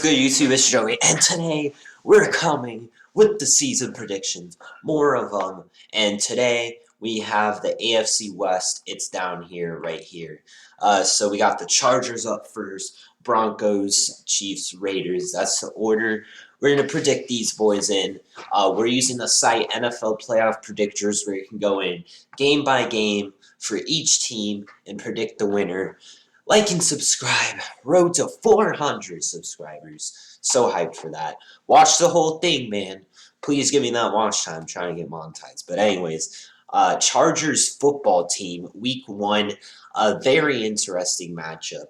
good, YouTube? It's Joey, and today we're coming with the season predictions, more of them. And today we have the AFC West. It's down here, right here. So we got the Chargers up first, Broncos, Chiefs, Raiders. That's the order we're gonna predict these boys in. We're using the site NFL Playoff Predictors, where you can go in game by game for each team and predict the winner. Like and subscribe. Road to 400 subscribers. So hyped for that. Watch the whole thing, man. Please give me that watch time. I'm trying to get monetized. But anyways, Chargers football team, week 1, a very interesting matchup.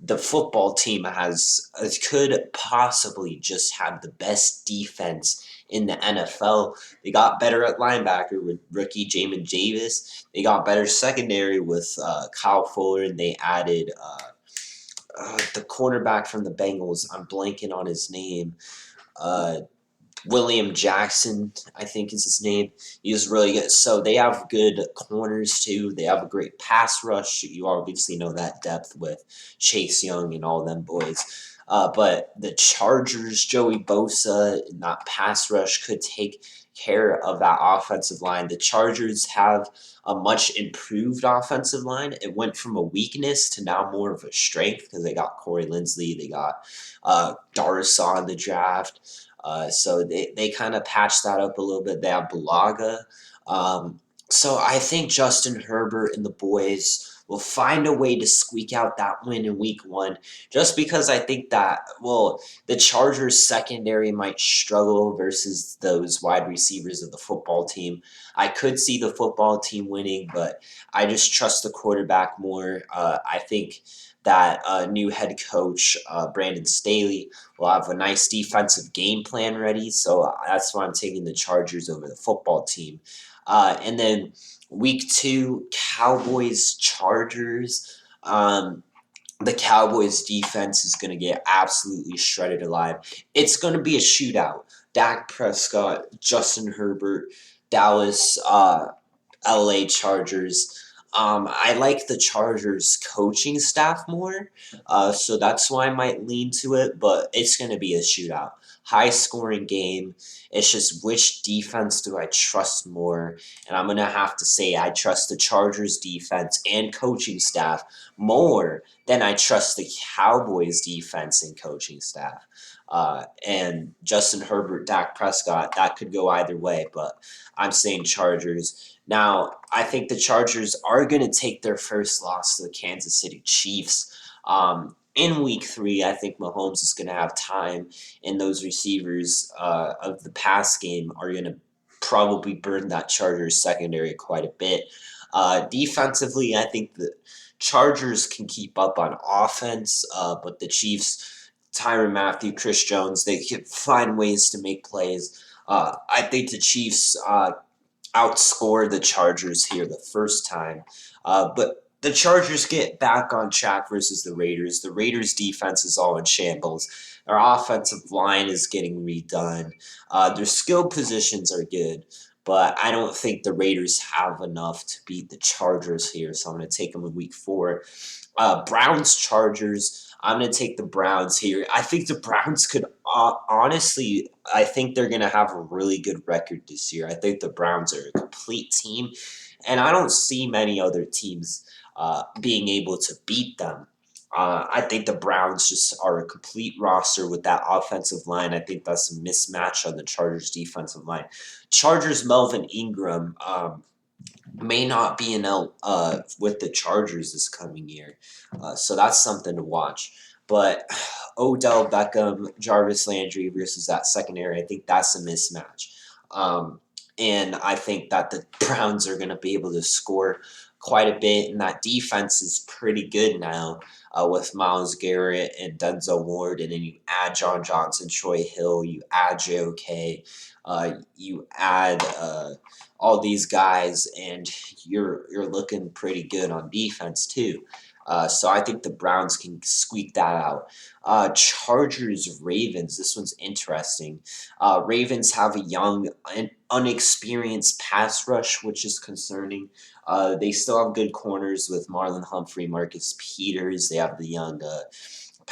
The football team could possibly just have the best defense in the NFL. They got better at linebacker with rookie Jamin Davis. They got better secondary with Kyle Fuller, and they added the cornerback from the Bengals. I'm blanking on his name. William Jackson, I think is his name. He was really good. So they have good corners too. They have a great pass rush. You obviously know that depth with Chase Young and all them boys. But the Chargers, Joey Bosa, and that pass rush could take care of that offensive line. The Chargers have a much improved offensive line. It went from a weakness to now more of a strength because they got Corey Linsley. They got Darsaw in the draft. So they kind of patched that up a little bit. They have Bulaga. So I think Justin Herbert and the boys will find a way to squeak out that win in week 1, just because I think that, the Chargers secondary might struggle versus those wide receivers of the football team. I could see the football team winning, but I just trust the quarterback more. I think that new head coach, Brandon Staley, will have a nice defensive game plan ready. So that's why I'm taking the Chargers over the football team. And then week 2, Cowboys, Chargers. The Cowboys defense is going to get absolutely shredded alive. It's going to be a shootout. Dak Prescott, Justin Herbert, Dallas, LA Chargers. I like the Chargers coaching staff more, so that's why I might lean to it, but it's going to be a shootout. High-scoring game. It's just which defense do I trust more, and I'm going to have to say I trust the Chargers defense and coaching staff more than I trust the Cowboys defense and coaching staff. And Justin Herbert, Dak Prescott, that could go either way, but I'm saying Chargers. Now, I think the Chargers are going to take their first loss to the Kansas City Chiefs. In week 3, I think Mahomes is going to have time, and those receivers of the pass game are going to probably burn that Chargers secondary quite a bit. Defensively, I think the Chargers can keep up on offense, but the Chiefs, Tyrann Mathieu, Chris Jones, they can find ways to make plays. I think the Chiefs outscore the Chargers here the first time. But the Chargers get back on track versus the Raiders. The Raiders' defense is all in shambles. Their offensive line is getting redone. Their skill positions are good, but I don't think the Raiders have enough to beat the Chargers here, so I'm going to take them in week 4. Browns-Chargers. I'm going to take the Browns here. I think the Browns could, honestly, I think they're going to have a really good record this year. I think the Browns are a complete team, and I don't see many other teams being able to beat them. I think the Browns just are a complete roster with that offensive line. I think that's a mismatch on the Chargers' defensive line. Chargers' Melvin Ingram may not be with the Chargers this coming year. So that's something to watch. But Odell Beckham, Jarvis Landry versus that secondary, I think that's a mismatch. And I think that the Browns are going to be able to score quite a bit, and that defense is pretty good now with Myles Garrett and Denzel Ward, and then you add John Johnson, Troy Hill, you add JOK, you add all these guys, and you're looking pretty good on defense too. So I think the Browns can squeak that out. Chargers-Ravens. This one's interesting. Ravens have a young and unexperienced pass rush, which is concerning. They still have good corners with Marlon Humphrey, Marcus Peters. They have the young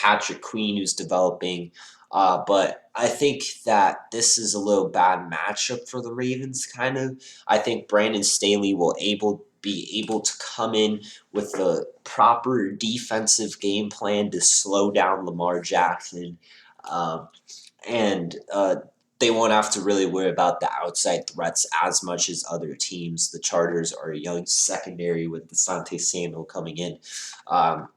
Patrick Queen, who's developing. But I think that this is a little bad matchup for the Ravens, kind of. I think Brandon Staley will be able to come in with the proper defensive game plan to slow down Lamar Jackson. Um, and they won't have to really worry about the outside threats as much as other teams. The Chargers are a young secondary with Asante Samuel coming in. Um,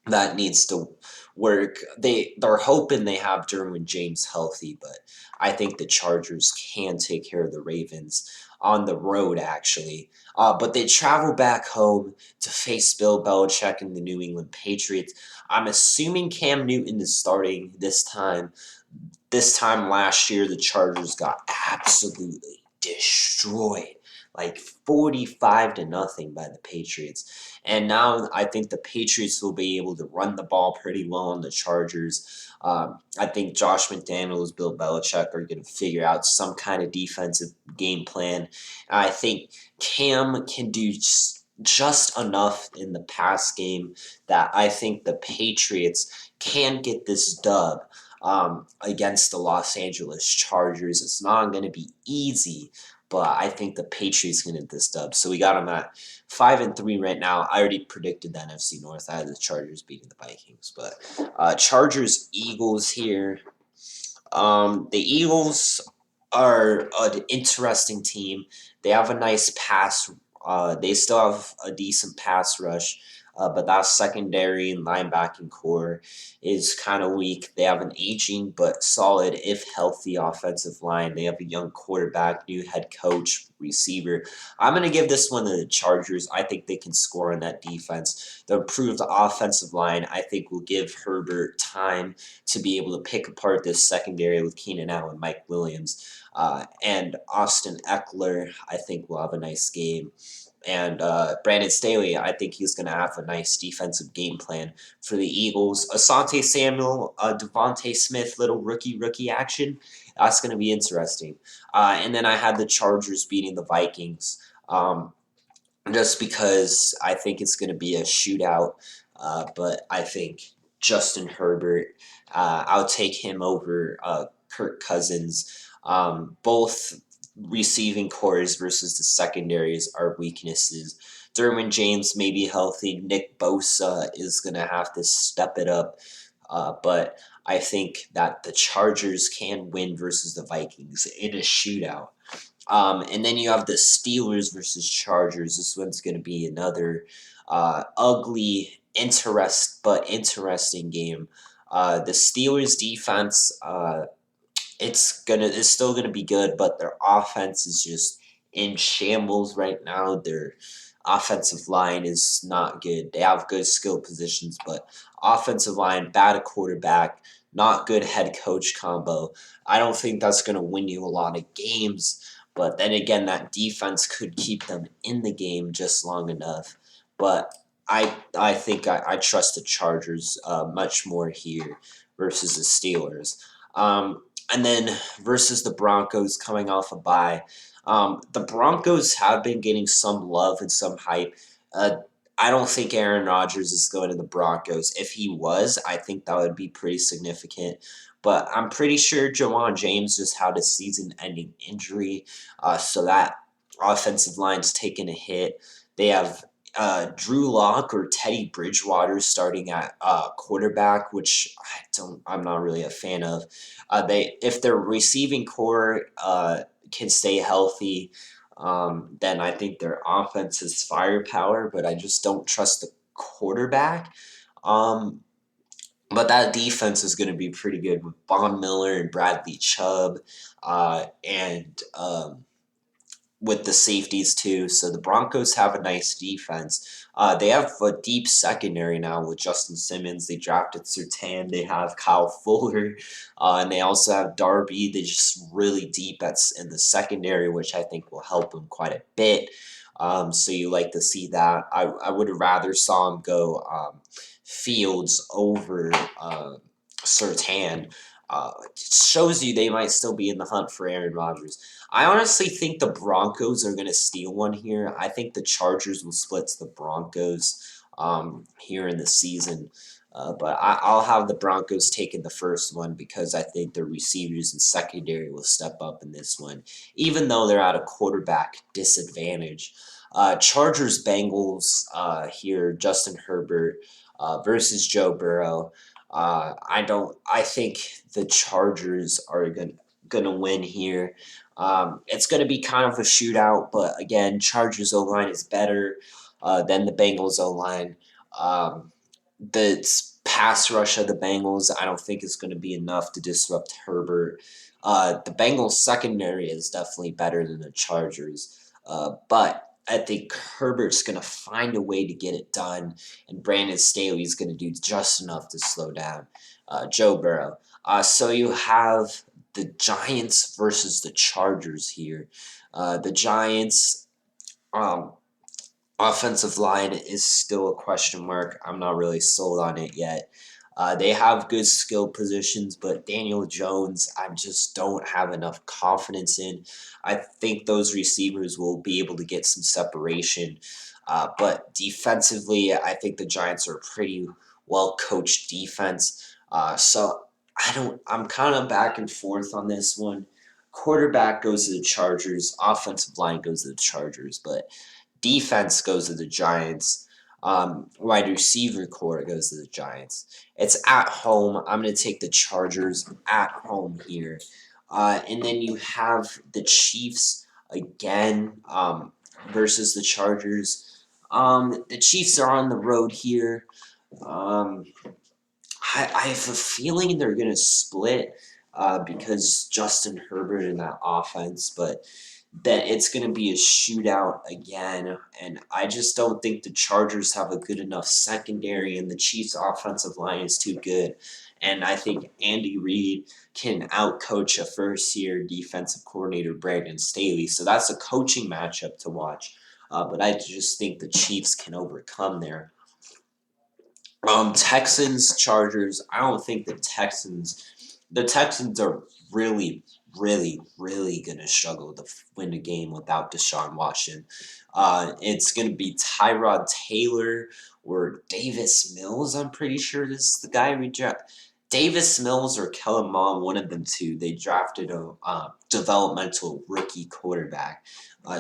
that needs to work. They're hoping they have Derwin James healthy, but I think the Chargers can take care of the Ravens on the road actually. But they travel back home to face Bill Belichick and the New England Patriots. I'm assuming Cam Newton is starting this time. This time last year, the Chargers got absolutely destroyed, like 45-0 by the Patriots. And now I think the Patriots will be able to run the ball pretty well on the Chargers. I think Josh McDaniels, Bill Belichick are going to figure out some kind of defensive game plan. I think Cam can do just enough in the pass game that I think the Patriots can get this dub against the Los Angeles Chargers. It's not going to be easy, but I think the Patriots can get this dub. So we got them at 5-3 right now. I already predicted the NFC North. I had the Chargers beating the Vikings, but Chargers Eagles here. The Eagles are an interesting team. They have a nice pass. They still have a decent pass rush, but that secondary and linebacking core is kind of weak. They have an aging but solid, if healthy, offensive line. They have a young quarterback, new head coach, receiver. I'm going to give this one to the Chargers. I think they can score on that defense. The improved offensive line, I think, will give Herbert time to be able to pick apart this secondary with Keenan Allen, Mike Williams, and Austin Eckler. I think will have a nice game. And Brandon Staley, I think he's going to have a nice defensive game plan for the Eagles. Asante Samuel, Devontae Smith, little rookie action. That's going to be interesting. And then I had the Chargers beating the Vikings. Just because I think it's going to be a shootout. But I think Justin Herbert, I'll take him over Kirk Cousins. Both receiving cores versus the secondaries are weaknesses. Derwin James may be healthy. Nick Bosa is going to have to step it up. But I think that the Chargers can win versus the Vikings in a shootout. And then you have the Steelers versus Chargers. This one's going to be another ugly, interesting game. The Steelers defense, it's still gonna be good, but their offense is just in shambles right now. Their offensive line is not good. They have good skill positions, but offensive line, bad quarterback, not good head coach combo. I don't think that's gonna win you a lot of games. But then again, that defense could keep them in the game just long enough. But I think I trust the Chargers much more here versus the Steelers. And then versus the Broncos coming off a bye. The Broncos have been getting some love and some hype. I don't think Aaron Rodgers is going to the Broncos. If he was, I think that would be pretty significant. But I'm pretty sure Jawan James just had a season-ending injury, so that offensive line's taken a hit. They have Drew Lock or Teddy Bridgewater starting at quarterback, which I'm not really a fan of. If their receiving core can stay healthy, then I think their offense has firepower, but I just don't trust the quarterback. But that defense is going to be pretty good with Von Miller and Bradley Chubb, and with the safeties too. So the Broncos have a nice defense. They have a deep secondary now with Justin Simmons. They drafted Surtain. They have Kyle Fuller, and they also have Darby. They're just really deep in the secondary, which I think will help them quite a bit. So you like to see that. I would have rather saw him go Fields over Surtain. It shows you they might still be in the hunt for Aaron Rodgers. I honestly think the Broncos are going to steal one here. I think the Chargers will split the Broncos here in the season. But I'll have the Broncos taking the first one because I think the receivers and secondary will step up in this one, even though they're at a quarterback disadvantage. Chargers Bengals here, Justin Herbert versus Joe Burrow. I think the Chargers are gonna win here. It's gonna be kind of a shootout, but again, Chargers O line is better than the Bengals O line. The pass rush of the Bengals, I don't think is going to be enough to disrupt Herbert. The Bengals secondary is definitely better than the Chargers, but I think Herbert's going to find a way to get it done, and Brandon Staley's going to do just enough to slow down Joe Burrow. So you have the Giants versus the Chargers here. The Giants. Um, Offensive line is still a question mark. I'm not really sold on it yet. They have good skill positions, but Daniel Jones, I just don't have enough confidence in. I think those receivers will be able to get some separation. But defensively, I think the Giants are a pretty well coached defense. I'm kind of back and forth on this one. Quarterback goes to the Chargers, offensive line goes to the Chargers, but defense goes to the Giants. Wide receiver core goes to the Giants. It's at home. I'm going to take the Chargers at home here. And then you have the Chiefs again versus the Chargers. The Chiefs are on the road here. Um, I have a feeling they're going to split because Justin Herbert in that offense, but that it's going to be a shootout again. And I just don't think the Chargers have a good enough secondary, and the Chiefs' offensive line is too good. And I think Andy Reid can outcoach a first-year defensive coordinator, Brandon Staley. So that's a coaching matchup to watch. But I just think the Chiefs can overcome there. Texans, Chargers. I don't think the Texans are really, really, really going to struggle to win a game without Deshaun Watson. It's going to be Tyrod Taylor or Davis Mills. I'm pretty sure this is the guy we draft. Davis Mills or Kellen Mond, one of them two. They drafted a developmental rookie quarterback.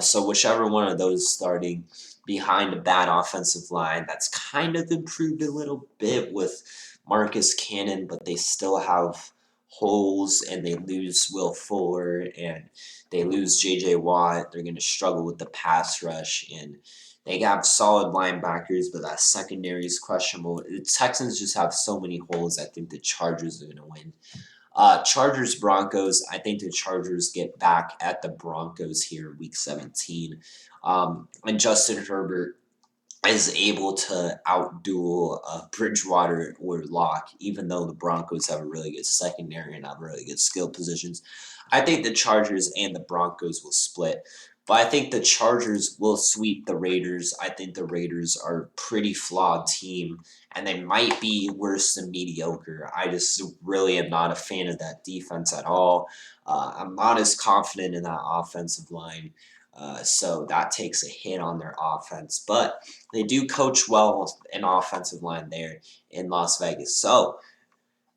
So whichever one of those starting behind a bad offensive line that's kind of improved a little bit with Marcus Cannon, but they still have holes, and they lose Will Fuller and they lose J.J. Watt. They're going to struggle with the pass rush, and they have solid linebackers, but that secondary is questionable. The Texans just have so many holes. I think the Chargers are going to win. Chargers Broncos. I think the Chargers get back at the Broncos here in Week 17. And Justin Herbert is able to outduel Bridgewater or Locke, even though the Broncos have a really good secondary and have really good skill positions. I think the Chargers and the Broncos will split. But I think the Chargers will sweep the Raiders. I think the Raiders are a pretty flawed team, and they might be worse than mediocre. I just really am not a fan of that defense at all. I'm not as confident in that offensive line. So that takes a hit on their offense. But they do coach well an offensive line there in Las Vegas. So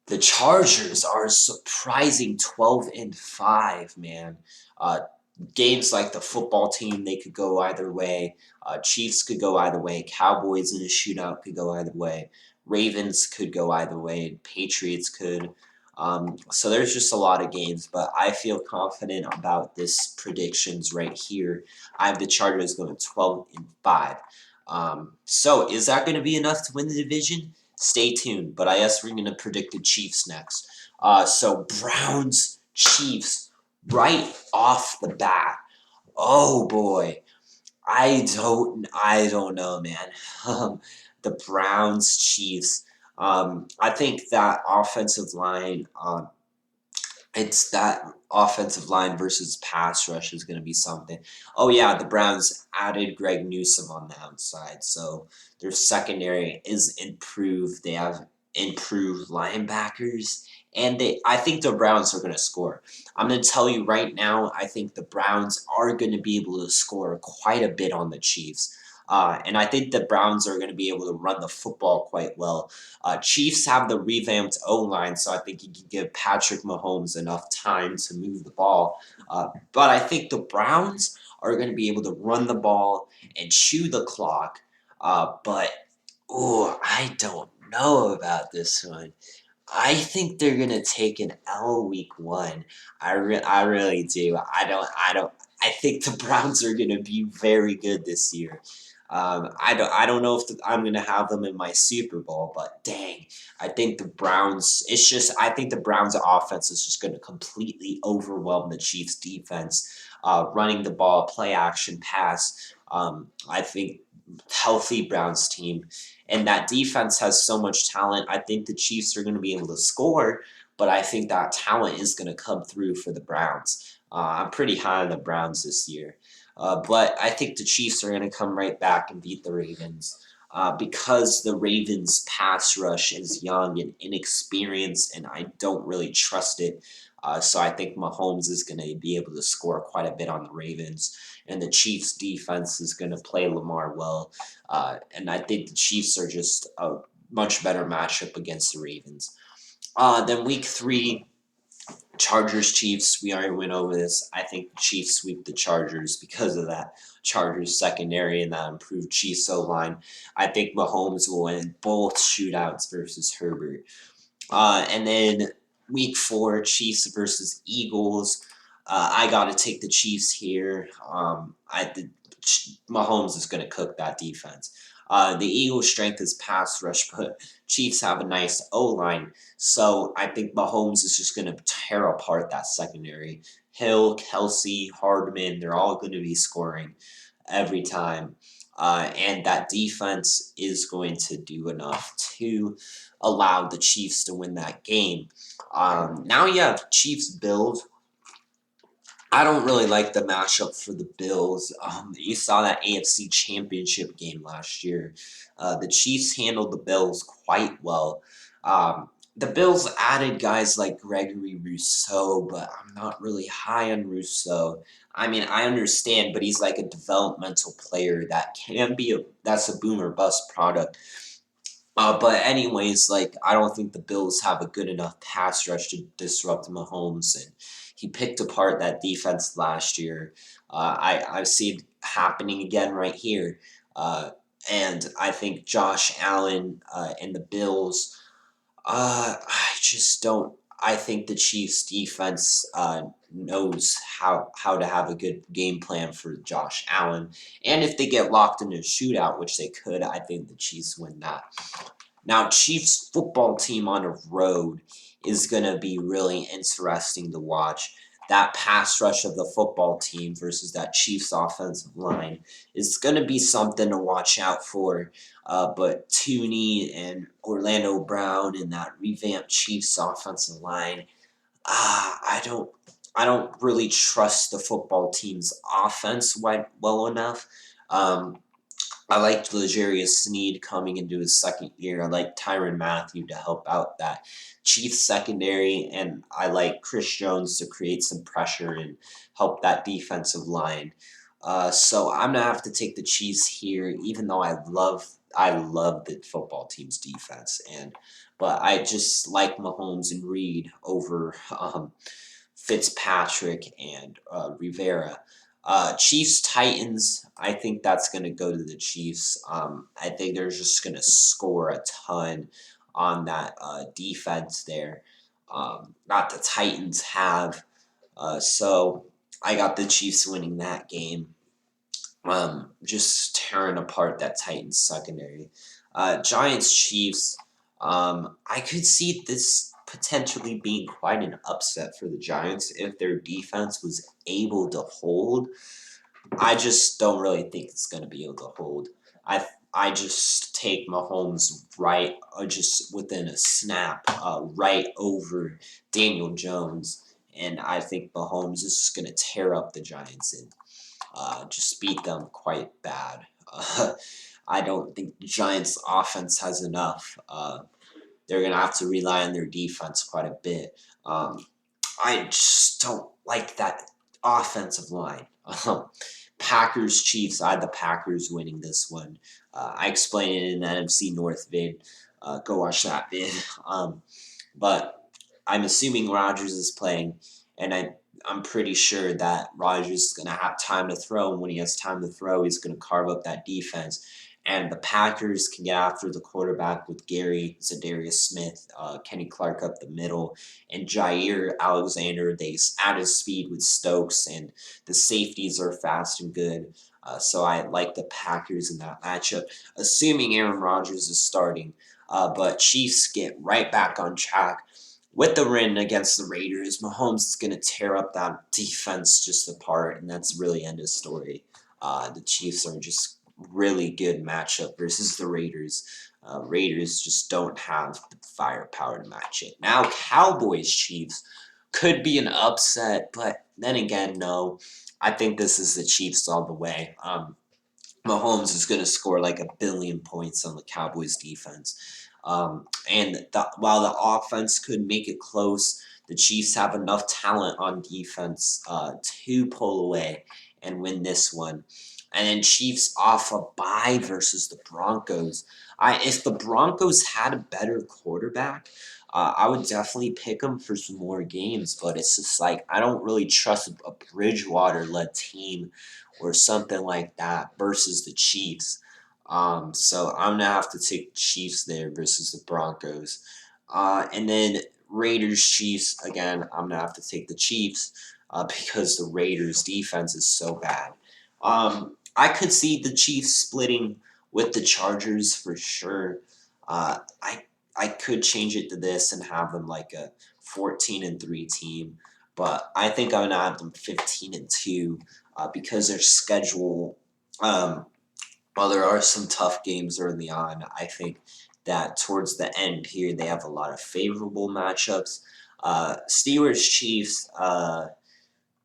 the Chargers are a surprising 12-5, man. Games like the football team, they could go either way. Chiefs could go either way. Cowboys in a shootout could go either way. Ravens could go either way. Patriots could. So there's just a lot of games, but I feel confident about this predictions right here. I have the Chargers going 12-5. So is that going to be enough to win the division? Stay tuned. But I guess we're going to predict the Chiefs next. So Browns, Chiefs, right off the bat. Oh boy, I don't know, man. The Browns, Chiefs. I think that offensive line. It's that offensive line versus pass rush is going to be something. Oh yeah, the Browns added Greg Newsome on the outside, so their secondary is improved. They have improved linebackers, and I think the Browns are going to score. I'm going to tell you right now, I think the Browns are going to be able to score quite a bit on the Chiefs. And I think the Browns are going to be able to run the football quite well. Chiefs have the revamped O-line, so I think you can give Patrick Mahomes enough time to move the ball. But I think the Browns are going to be able to run the ball and chew the clock. But I don't know about this one. I think they're gonna take an L week 1. I really do. I think the Browns are gonna be very good this year. I don't know if I'm gonna have them in my Super Bowl, but dang, I think the Browns. I think the Browns' offense is just gonna completely overwhelm the Chiefs' defense. Running the ball, play action, pass. I think healthy Browns team. And that defense has so much talent. I think the Chiefs are going to be able to score, but I think that talent is going to come through for the Browns. I'm pretty high on the Browns this year. But I think the Chiefs are going to come right back and beat the Ravens. Because the Ravens' pass rush is young and inexperienced, and I don't really trust it. So I think Mahomes is going to be able to score quite a bit on the Ravens, and the Chiefs' defense is going to play Lamar well. And I think the Chiefs are just a much better matchup against the Ravens. Then week 3, Chargers Chiefs. We already went over this. I think the Chiefs sweep the Chargers because of that Chargers secondary and that improved Chiefs O line. I think Mahomes will win both shootouts versus Herbert. And then week 4, Chiefs versus Eagles. I got to take the Chiefs here. Mahomes is going to cook that defense. The Eagles' strength is pass rush, but Chiefs have a nice O line, so I think Mahomes is just going to tear apart that secondary. Hill, Kelsey, Hardman, they're all going to be scoring every time. And that defense is going to do enough to allow the Chiefs to win that game. Now you have Chiefs Bills. I don't really like the matchup for the Bills. You saw that AFC Championship game last year. The Chiefs handled the Bills quite well. The Bills added guys like Gregory Rousseau, but I'm not really high on Rousseau. I mean, I understand, but he's like a developmental player that's a boom or bust product. But anyways, like I don't think the Bills have a good enough pass rush to disrupt Mahomes, and he picked apart that defense last year. I see it happening again right here, and I think Josh Allen and the Bills. I just don't. I think the Chiefs' defense knows how to have a good game plan for Josh Allen, and if they get locked in a shootout, which they could, I think the Chiefs win that. Now, Chiefs football team on a road is going to be really interesting to watch. That pass rush of the football team versus that Chiefs offensive line is going to be something to watch out for. But Tooney and Orlando Brown and that revamped Chiefs offensive line, I don't really trust the football team's offense well enough. I liked L'Jarius Sneed coming into his second year. I like Tyrann Mathieu to help out that Chiefs secondary, and I like Chris Jones to create some pressure and help that defensive line. So I'm gonna have to take the Chiefs here, even though I love the football team's defense, but I just like Mahomes and Reed over Fitzpatrick and Rivera. Chiefs Titans. I think that's going to go to the Chiefs. I think they're just going to score a ton on that defense there. Not the Titans have. So I got the Chiefs winning that game. Just tearing apart that Titans secondary. Giants Chiefs. I could see this potentially being quite an upset for the Giants if their defense was able to hold. I just don't really think it's going to be able to hold. I just take Mahomes right, just within a snap, right over Daniel Jones, and I think Mahomes is just going to tear up the Giants and just beat them quite bad. I don't think the Giants' offense has enough. They're going to have to rely on their defense quite a bit. I just don't like that offensive line. Packers Chiefs. I had the Packers winning this one. I explained it in the NFC North vid. Go watch that vid. But I'm assuming Rodgers is playing, and I'm pretty sure that Rodgers is going to have time to throw. And when he has time to throw, he's going to carve up that defense. And the Packers can get after the quarterback with Gary, Zadarius Smith, Kenny Clark up the middle, and Jair Alexander. They added speed with Stokes, and the safeties are fast and good. So I like the Packers in that matchup, assuming Aaron Rodgers is starting. But Chiefs get right back on track with the win against the Raiders. Mahomes is going to tear up that defense just apart, and that's really end of story. The Chiefs are just really good matchup versus the Raiders. Raiders just don't have the firepower to match it. Now, Cowboys Chiefs could be an upset, but then again, no. I think this is the Chiefs all the way. Mahomes is going to score like 1,000,000,000 points on the Cowboys defense. While the offense could make it close, the Chiefs have enough talent on defense to pull away and win this one. And then Chiefs off a bye versus the Broncos. If the Broncos had a better quarterback, I would definitely pick them for some more games. But it's just like I don't really trust a Bridgewater-led team or something like that versus the Chiefs. So I'm gonna have to take the Chiefs there versus the Broncos. And then Raiders Chiefs again. I'm gonna have to take the Chiefs because the Raiders defense is so bad. I could see the Chiefs splitting with the Chargers for sure. I could change it to this and have them like a 14-3 team, but I think I'm gonna have them 15-2 because their schedule. While there are some tough games early on, I think that towards the end here they have a lot of favorable matchups. Steelers Chiefs.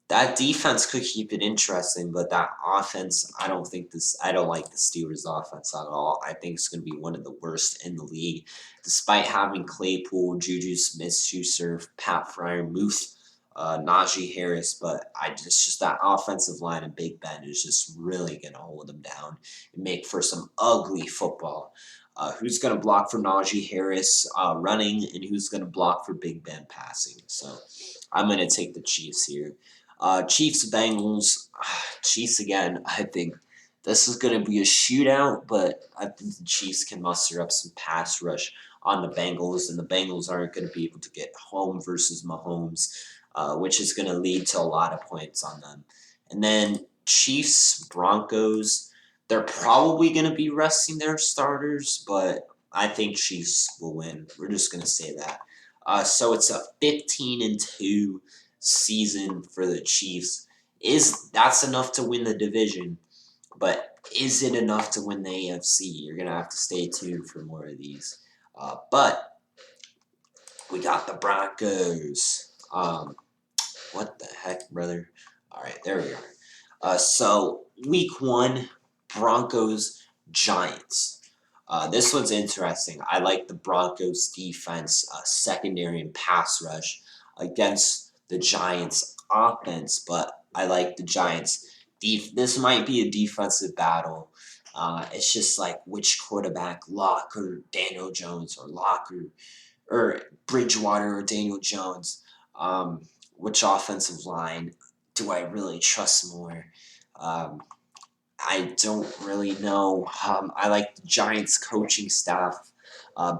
That defense could keep it interesting, but that offense, I don't like the Steelers offense at all. I think it's going to be one of the worst in the league, despite having Claypool, Juju Smith-Schuster, Pat Freiermuth, Najee Harris. But it's just that offensive line and Big Ben is just really going to hold them down and make for some ugly football. Who's going to block for Najee Harris running, and who's going to block for Big Ben passing? So I'm going to take the Chiefs here. Chiefs Bengals. Chiefs again. I think this is going to be a shootout, but I think the Chiefs can muster up some pass rush on the Bengals, and the Bengals aren't going to be able to get home versus Mahomes, which is going to lead to a lot of points on them. And then Chiefs Broncos. They're probably going to be resting their starters, but I think Chiefs will win. We're just going to say that. So it's a 15-2 season for the Chiefs. That's enough to win the division, but is it enough to win the AFC? You're gonna have to stay tuned for more of these. But we got the Broncos. What the heck, brother? All right, there we are. So week 1, Broncos Giants. This one's interesting. I like the Broncos defense, secondary and pass rush against the Giants offense, but I like the Giants. This might be a defensive battle. It's just like which quarterback, Locke or Daniel Jones, or Locke or Bridgewater or Daniel Jones. Which offensive line do I really trust more? I don't really know. I like the Giants coaching staff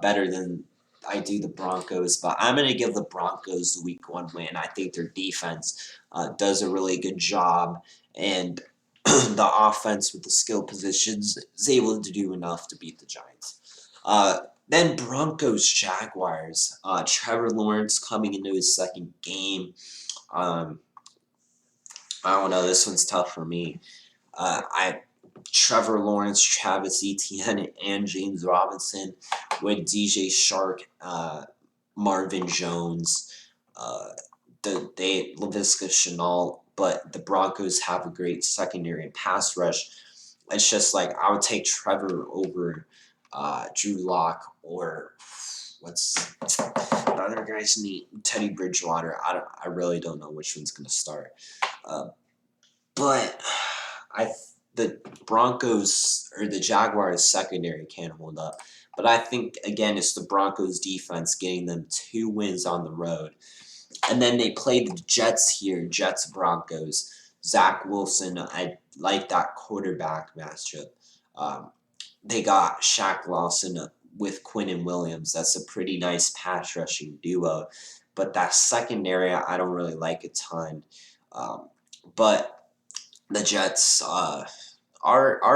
better than I do the Broncos, but I'm going to give the Broncos the week 1 win. I think their defense does a really good job, and the offense with the skill positions is able to do enough to beat the Giants. Then Broncos Jaguars. Trevor Lawrence coming into his second game. I don't know. This one's tough for me. Trevor Lawrence, Travis Etienne, and James Robinson with DJ Shark, Marvin Jones, Laviska Shenault, but the Broncos have a great secondary and pass rush. It's just like I would take Trevor over Drew Lock or what's the other guy's name? Teddy Bridgewater. I really don't know which one's gonna start, but the Broncos or the Jaguars secondary can't hold up. But I think again it's the Broncos defense getting them 2 wins on the road. And then they play the Jets here, Jets Broncos. Zach Wilson, I like that quarterback matchup. Um, they got Shaq Lawson with Quinnen Williams. That's a pretty nice pass rushing duo. But that secondary, I don't really like a ton. Um, but the Jets are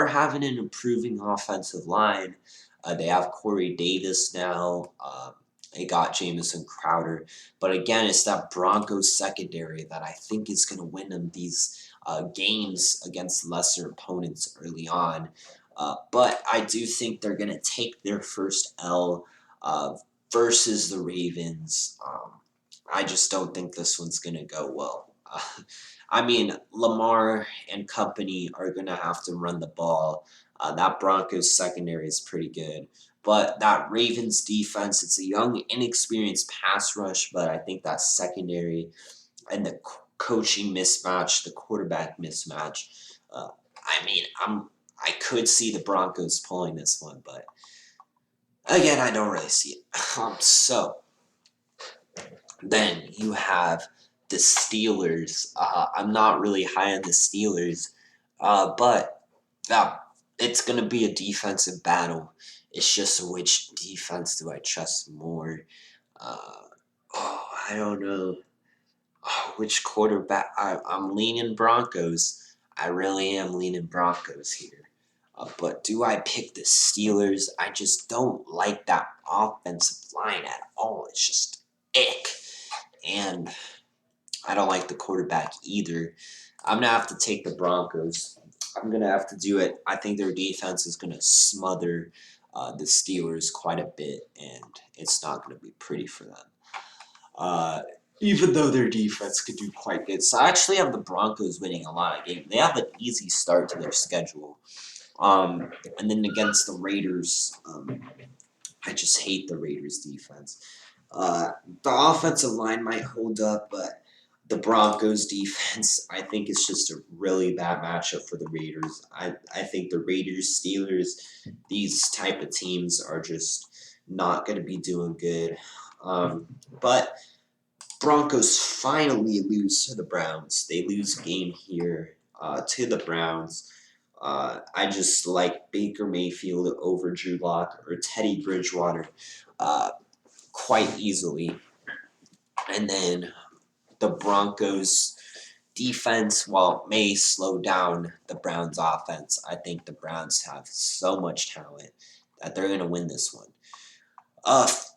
having an improving offensive line. They have Corey Davis now. They got Jamison Crowder. But again, it's that Broncos secondary that I think is going to win them these games against lesser opponents early on. But I do think they're going to take their first L versus the Ravens. I just don't think this one's going to go well. I mean, Lamar and company are going to have to run the ball. That Broncos secondary is pretty good. But that Ravens defense, it's a young, inexperienced pass rush, but I think that secondary and the coaching mismatch, the quarterback mismatch, I mean, I could see the Broncos pulling this one, but again, I don't really see it. So then you have the Steelers. I'm not really high on the Steelers, but it's going to be a defensive battle. It's just which defense do I trust more? Uh, I don't know. Which quarterback? I'm leaning Broncos. I really am leaning Broncos here. But do I pick the Steelers? I just don't like that offensive line at all. It's just ick. And I don't like the quarterback either. I'm going to have to take the Broncos. I'm going to have to do it. I think their defense is going to smother the Steelers quite a bit, and it's not going to be pretty for them. Even though their defense could do quite good. So I actually have the Broncos winning a lot of games. They have an easy start to their schedule. And then against the Raiders, I just hate the Raiders defense. The offensive line might hold up, but the Broncos defense, I think it's just a really bad matchup for the Raiders. I think the Raiders, Steelers, these type of teams are just not going to be doing good. But Broncos finally lose to the Browns. They lose a game here to the Browns. I just like Baker Mayfield over Drew Lock or Teddy Bridgewater quite easily. And then the Broncos defense, while it may slow down the Browns offense, I think the Browns have so much talent that they're going to win this one.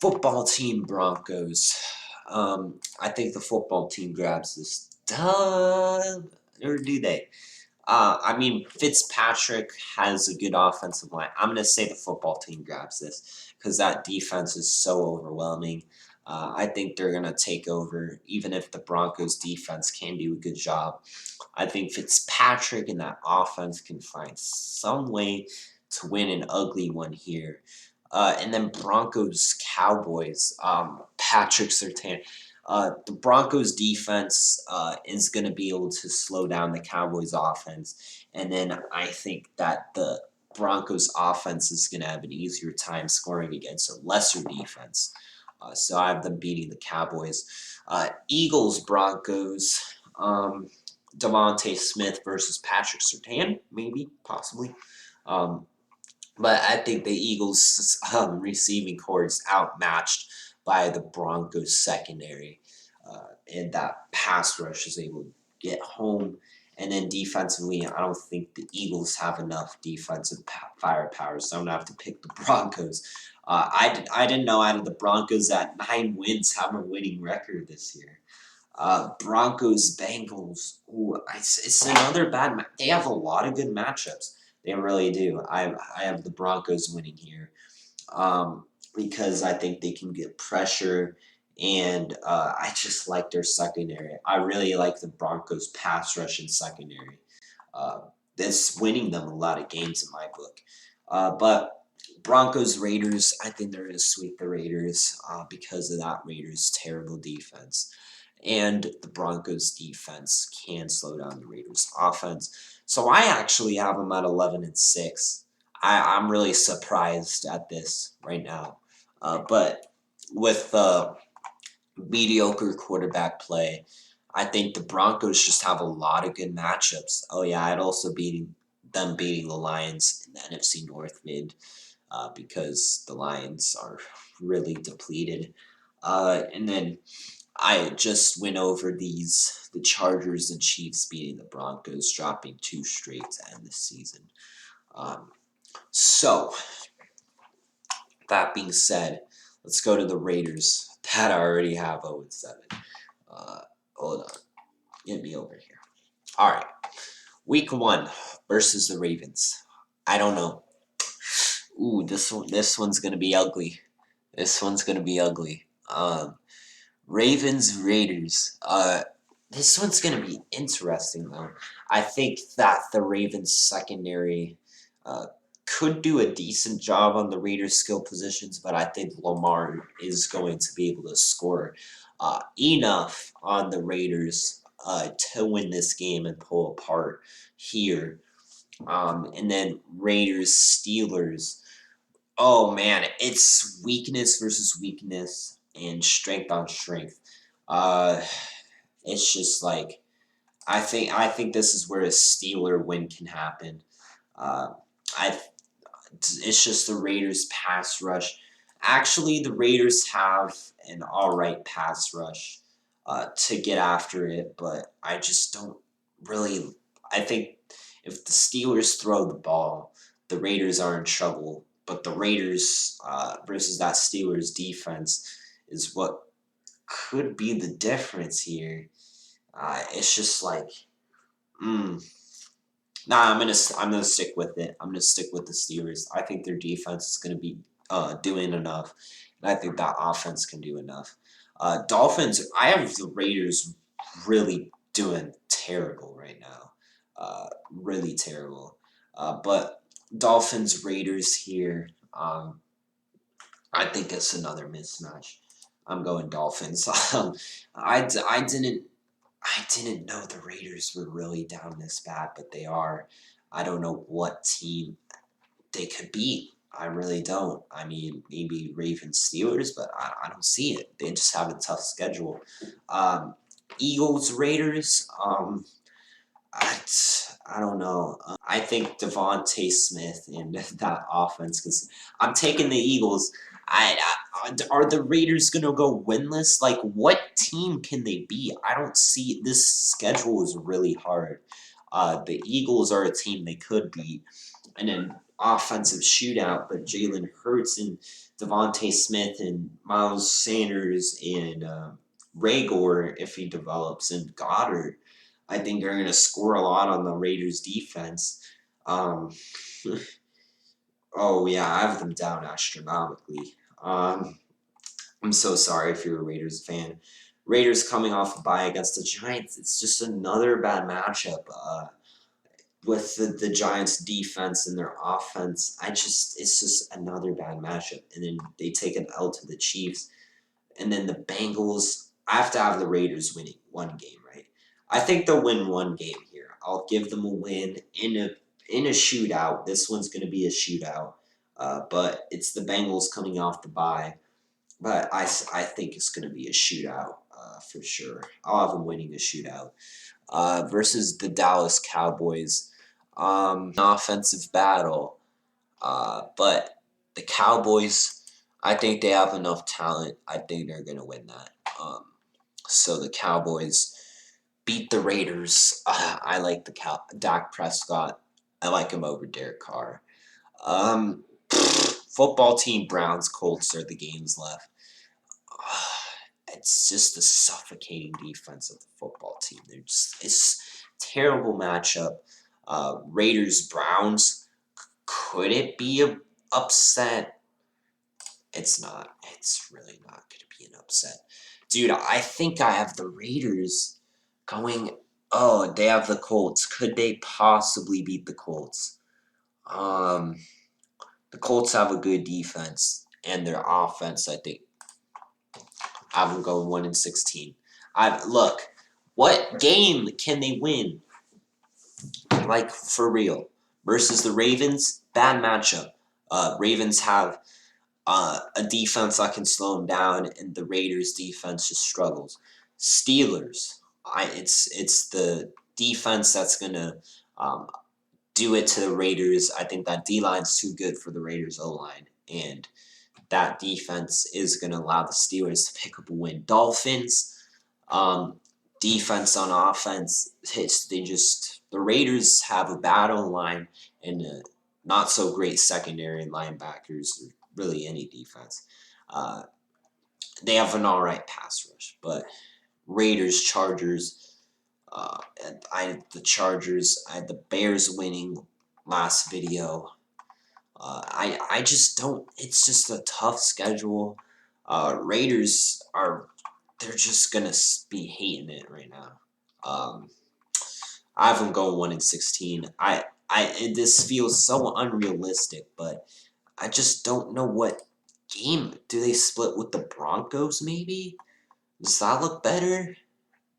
Football team Broncos. I think the football team grabs this. Or do they? I mean, Fitzpatrick has a good offensive line. I'm going to say the football team grabs this because that defense is so overwhelming. I think they're going to take over, even if the Broncos defense can do a good job. I think Fitzpatrick and that offense can find some way to win an ugly one here. And then Broncos Cowboys, Patrick Surtain. The Broncos defense is going to be able to slow down the Cowboys offense. And then I think that the Broncos offense is going to have an easier time scoring against a lesser defense. So I have them beating the Cowboys. Eagles Broncos. Devontae Smith versus Patrick Surtain, maybe, possibly. But I think the Eagles' receiving corps is outmatched by the Broncos' secondary. And that pass rush is able to get home. And then defensively, I don't think the Eagles have enough defensive firepower, so I'm going to have to pick the Broncos. I didn't know out of the Broncos that 9 wins have a winning record this year. Broncos, Bengals. Ooh, it's another bad match. They have a lot of good matchups. They really do. I have the Broncos winning here because I think they can get pressure, and I just like their secondary. I really like the Broncos' pass rush and secondary. That's winning them a lot of games in my book. But Broncos Raiders. I think they're gonna sweep the Raiders because of that Raiders terrible defense, and the Broncos defense can slow down the Raiders offense. So I actually have them at 11-6. I'm really surprised at this right now, but with mediocre quarterback play, I think the Broncos just have a lot of good matchups. Oh yeah, I'd also beating the Lions in the NFC North mid because the Lions are really depleted. And then I just went over the Chargers and Chiefs beating the Broncos, dropping 2 straight to end the season. So that being said, let's go to the Raiders that I already have 0-7. Hold on, get me over here. All right, Week 1 versus the Ravens. I don't know. Ooh, this one's gonna be ugly. This one's gonna be ugly. Ravens Raiders. This one's gonna be interesting though. I think that the Ravens secondary could do a decent job on the Raiders' skill positions, but I think Lamar is going to be able to score enough on the Raiders to win this game and pull apart here. And then Raiders Steelers. Oh man, it's weakness versus weakness and strength on strength. Uh, it's just like I think this is where a Steeler win can happen. Uh, I it's just the Raiders pass rush. Actually, the Raiders have an all right pass rush to get after it, but I just don't really. I think if the Steelers throw the ball, the Raiders are in trouble. But the Raiders versus that Steelers defense is what could be the difference here. It's just like, mm, nah, I'm gonna stick with it. I'm gonna stick with the Steelers. I think their defense is gonna be doing enough, and I think that offense can do enough. Dolphins. I have the Raiders really doing terrible right now. Really terrible. But Dolphins Raiders here. I think it's another mismatch. I'm going Dolphins. I didn't know the Raiders were really down this bad, but they are. I don't know what team they could beat. I really don't. I mean, maybe Ravens Steelers, but I don't see it. They just have a tough schedule. Um, Eagles Raiders. I, I don't know. I think Devontae Smith and that offense because I'm taking the Eagles. Are the Raiders gonna go winless? Like, what team can they beat? I don't see this schedule is really hard. The Eagles are a team they could beat, and an offensive shootout. But Jalen Hurts and Devontae Smith and Miles Sanders and Raygor, if he develops, and Goddard, I think are going to score a lot on the Raiders defense. Um, oh yeah, I have them down astronomically. I'm so sorry if you're a Raiders fan. Raiders coming off a bye against the Giants. It's just another bad matchup with the Giants' defense and their offense. It's just another bad matchup. And then they take an L to the Chiefs. And then the Bengals. I have to have the Raiders winning one game, right? I think they'll win one game here. I'll give them a win in a shootout. This one's going to be a shootout, but it's the Bengals coming off the bye. But I think it's going to be a shootout for sure. I'll have them winning a shootout versus the Dallas Cowboys. Offensive battle, but the Cowboys, I think they have enough talent. I think they're going to win that. So the Cowboys beat the Raiders. I like Dak Prescott. I like him over Derek Carr. Football team Browns Colts are the games left. It's just a suffocating defense of the football team. It's terrible matchup. Raiders Browns. Could it be a upset? It's not. It's really not going to be an upset. Dude, I think I have the Raiders going. Oh, they have the Colts. Could they possibly beat the Colts? The The Colts have a good defense, and their offense, I think, I have them going 1-16. Look, what game can they win? Like, for real. Versus the Ravens, bad matchup. Ravens have a defense that can slow them down, and the Raiders' defense just struggles. Steelers, it's the defense that's gonna um, do it to the Raiders. I think that D line's too good for the Raiders O line, and that defense is gonna allow the Steelers to pick up a win. Dolphins, um, defense on offense, the Raiders have a bad O line and a not so great secondary and linebackers, or really any defense. Uh, they have an all right pass rush, but Raiders, Chargers, I had the Bears winning last video. I just don't. It's just a tough schedule. Raiders they're just gonna be hating it right now. I have them going 1-16. This feels so unrealistic, but I just don't know what game do they split with the Broncos. Maybe does that look better?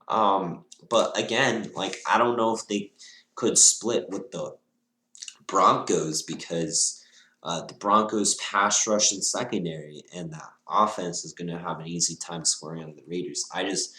But again, like I don't know if they could split with the Broncos because the Broncos pass rush and secondary, and that offense is going to have an easy time scoring on the Raiders. I just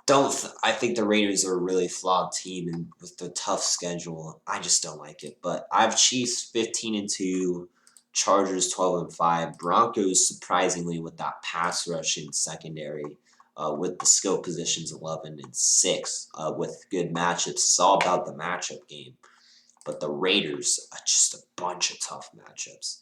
don't. I think the Raiders are a really flawed team, and with the tough schedule, I just don't like it. But I have Chiefs 15-2, Chargers 12-5, Broncos surprisingly with that pass rush and secondary. With the skill positions 11-6, with good matchups. It's all about the matchup game. But the Raiders are just a bunch of tough matchups.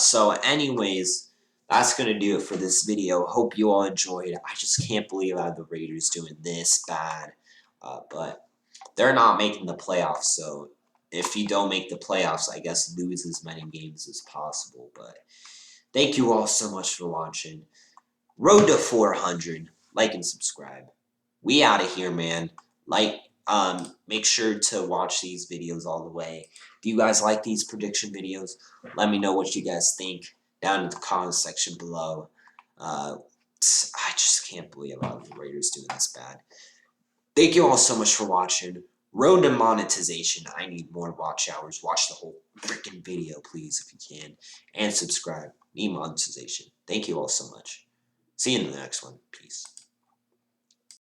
So anyways, that's going to do it for this video. Hope you all enjoyed. I just can't believe I have the Raiders doing this bad. But they're not making the playoffs, so if you don't make the playoffs, I guess lose as many games as possible. But thank you all so much for watching. Road to 400. Like and subscribe. We out of here, man. Make sure to watch these videos all the way. If you guys like these prediction videos, let me know what you guys think down in the comments section below. I just can't believe how the Raiders doing this bad. Thank you all so much for watching. Road to monetization. I need more watch hours. Watch the whole freaking video, please, if you can. And subscribe. Need monetization. Thank you all so much. See you in the next one. Peace.